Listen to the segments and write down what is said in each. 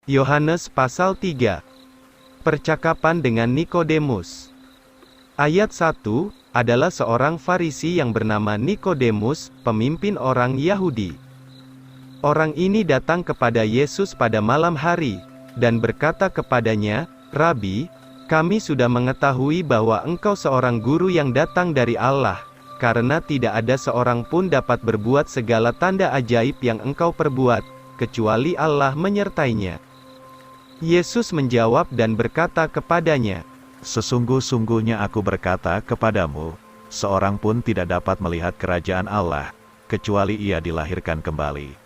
Yohanes pasal 3. Percakapan dengan Nikodemus. Ayat 1, adalah seorang Farisi yang bernama Nikodemus, pemimpin orang Yahudi. Orang ini datang kepada Yesus pada malam hari, dan berkata kepadanya, "Rabi, kami sudah mengetahui bahwa engkau seorang guru yang datang dari Allah, karena tidak ada seorang pun dapat berbuat segala tanda ajaib yang engkau perbuat, kecuali Allah menyertainya." Yesus menjawab dan berkata kepadanya, "Sesungguh-sungguhnya aku berkata kepadamu, seorang pun tidak dapat melihat kerajaan Allah, kecuali ia dilahirkan kembali."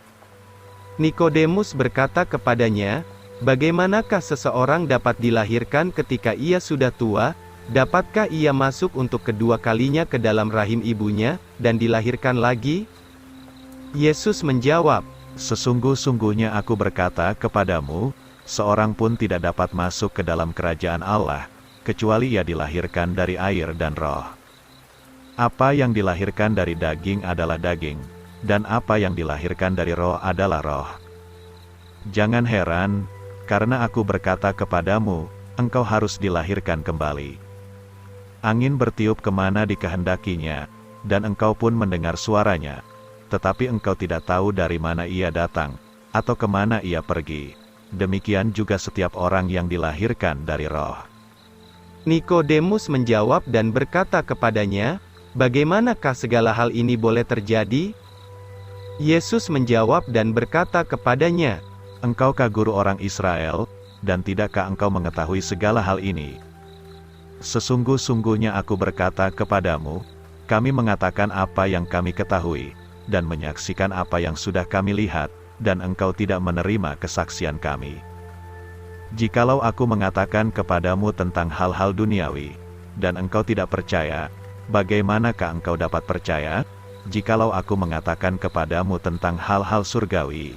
Nikodemus berkata kepadanya, "Bagaimanakah seseorang dapat dilahirkan ketika ia sudah tua? Dapatkah ia masuk untuk kedua kalinya ke dalam rahim ibunya, dan dilahirkan lagi?" Yesus menjawab, "Sesungguh-sungguhnya aku berkata kepadamu, seorang pun tidak dapat masuk ke dalam kerajaan Allah, kecuali ia dilahirkan dari air dan roh. Apa yang dilahirkan dari daging adalah daging, dan apa yang dilahirkan dari roh adalah roh. Jangan heran, karena aku berkata kepadamu, engkau harus dilahirkan kembali. Angin bertiup kemana dikehendakinya, dan engkau pun mendengar suaranya, tetapi engkau tidak tahu dari mana ia datang, atau kemana ia pergi. Demikian juga setiap orang yang dilahirkan dari roh." Nikodemus menjawab dan berkata kepadanya, "Bagaimanakah segala hal ini boleh terjadi?" Yesus menjawab dan berkata kepadanya, "Engkaukah guru orang Israel, dan tidakkah engkau mengetahui segala hal ini? Sesungguh-sungguhnya aku berkata kepadamu, kami mengatakan apa yang kami ketahui, dan menyaksikan apa yang sudah kami lihat, dan engkau tidak menerima kesaksian kami. Jikalau aku mengatakan kepadamu tentang hal-hal duniawi, dan engkau tidak percaya, bagaimanakah engkau dapat percaya, jikalau aku mengatakan kepadamu tentang hal-hal surgawi?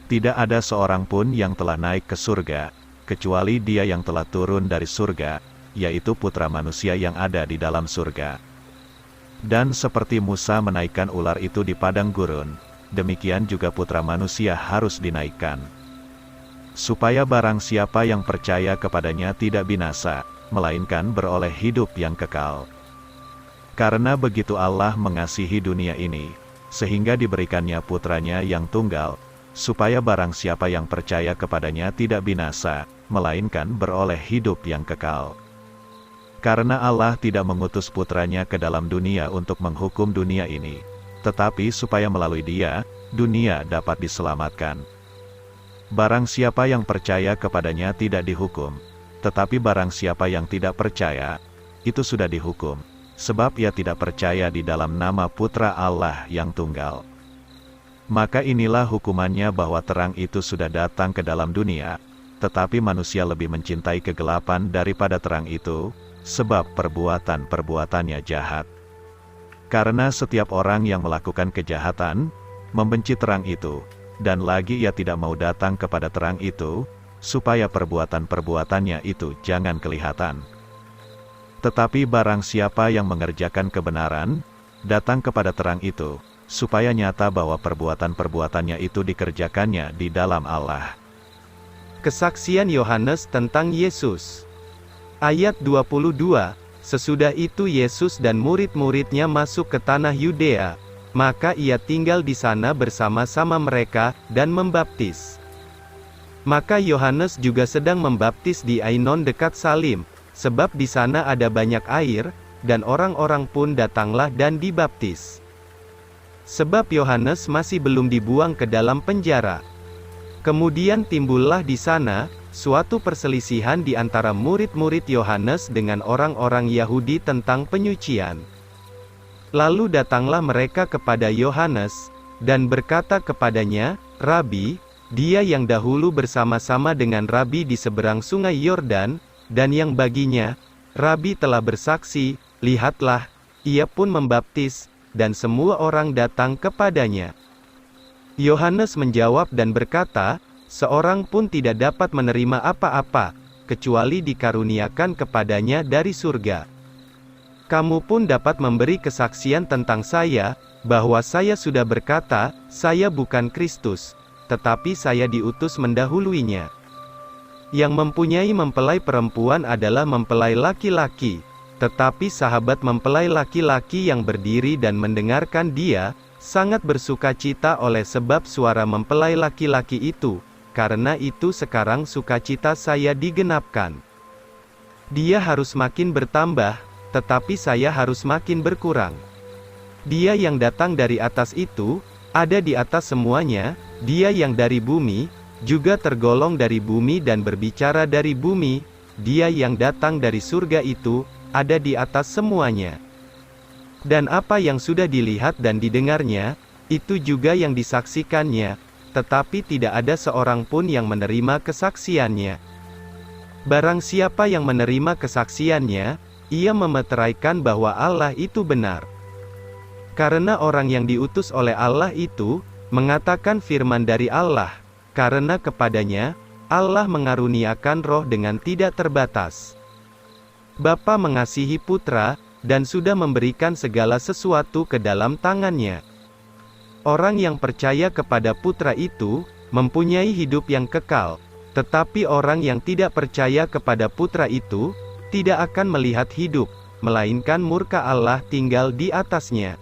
Tidak ada seorang pun yang telah naik ke surga, kecuali Dia yang telah turun dari surga, yaitu Putra Manusia yang ada di dalam surga. Dan seperti Musa menaikkan ular itu di padang gurun, demikian juga Putra Manusia harus dinaikkan, supaya barang siapa yang percaya kepadanya tidak binasa, melainkan beroleh hidup yang kekal. Karena begitu Allah mengasihi dunia ini, sehingga diberikannya Putranya yang tunggal, supaya barang siapa yang percaya kepadanya tidak binasa, melainkan beroleh hidup yang kekal. Karena Allah tidak mengutus Putranya ke dalam dunia untuk menghukum dunia ini, tetapi supaya melalui Dia, dunia dapat diselamatkan. Barang siapa yang percaya kepadanya tidak dihukum, tetapi barang siapa yang tidak percaya, itu sudah dihukum, sebab ia tidak percaya di dalam nama Putra Allah yang tunggal. Maka inilah hukumannya bahwa terang itu sudah datang ke dalam dunia, tetapi manusia lebih mencintai kegelapan daripada terang itu, sebab perbuatan-perbuatannya jahat. Karena setiap orang yang melakukan kejahatan, membenci terang itu, dan lagi ia tidak mau datang kepada terang itu, supaya perbuatan-perbuatannya itu jangan kelihatan. Tetapi barang siapa yang mengerjakan kebenaran, datang kepada terang itu, supaya nyata bahwa perbuatan-perbuatannya itu dikerjakannya di dalam Allah. Kesaksian Yohanes tentang Yesus. Ayat 22, sesudah itu Yesus dan murid-muridnya masuk ke tanah Yudea, maka ia tinggal di sana bersama-sama mereka, dan membaptis. Maka Yohanes juga sedang membaptis di Ainon dekat Salim, sebab di sana ada banyak air, dan orang-orang pun datanglah dan dibaptis. Sebab Yohanes masih belum dibuang ke dalam penjara. Kemudian timbullah di sana suatu perselisihan di antara murid-murid Yohanes dengan orang-orang Yahudi tentang penyucian. Lalu datanglah mereka kepada Yohanes, dan berkata kepadanya, "Rabi," dia yang dahulu bersama-sama dengan Rabi di seberang sungai Yordan, dan yang baginya, Rabi telah bersaksi, "Lihatlah, ia pun membaptis, dan semua orang datang kepadanya." Yohanes menjawab dan berkata, "Seorang pun tidak dapat menerima apa-apa, kecuali dikaruniakan kepadanya dari surga. Kamu pun dapat memberi kesaksian tentang saya, bahwa saya sudah berkata, saya bukan Kristus, tetapi saya diutus mendahuluinya. Yang mempunyai mempelai perempuan adalah mempelai laki-laki, tetapi sahabat mempelai laki-laki yang berdiri dan mendengarkan dia, sangat bersukacita oleh sebab suara mempelai laki-laki itu, karena itu sekarang sukacita saya digenapkan. Dia harus makin bertambah, tetapi saya harus makin berkurang. Dia yang datang dari atas itu, ada di atas semuanya, dia yang dari bumi, juga tergolong dari bumi dan berbicara dari bumi, dia yang datang dari surga itu, ada di atas semuanya. Dan apa yang sudah dilihat dan didengarnya, itu juga yang disaksikannya, tetapi tidak ada seorang pun yang menerima kesaksiannya. Barang siapa yang menerima kesaksiannya, ia memeteraikan bahwa Allah itu benar. Karena orang yang diutus oleh Allah itu, mengatakan firman dari Allah, karena kepadanya, Allah mengaruniakan roh dengan tidak terbatas. Bapa mengasihi Putra, dan sudah memberikan segala sesuatu ke dalam tangannya. Orang yang percaya kepada Putra itu, mempunyai hidup yang kekal, tetapi orang yang tidak percaya kepada Putra itu, tidak akan melihat hidup, melainkan murka Allah tinggal di atasnya.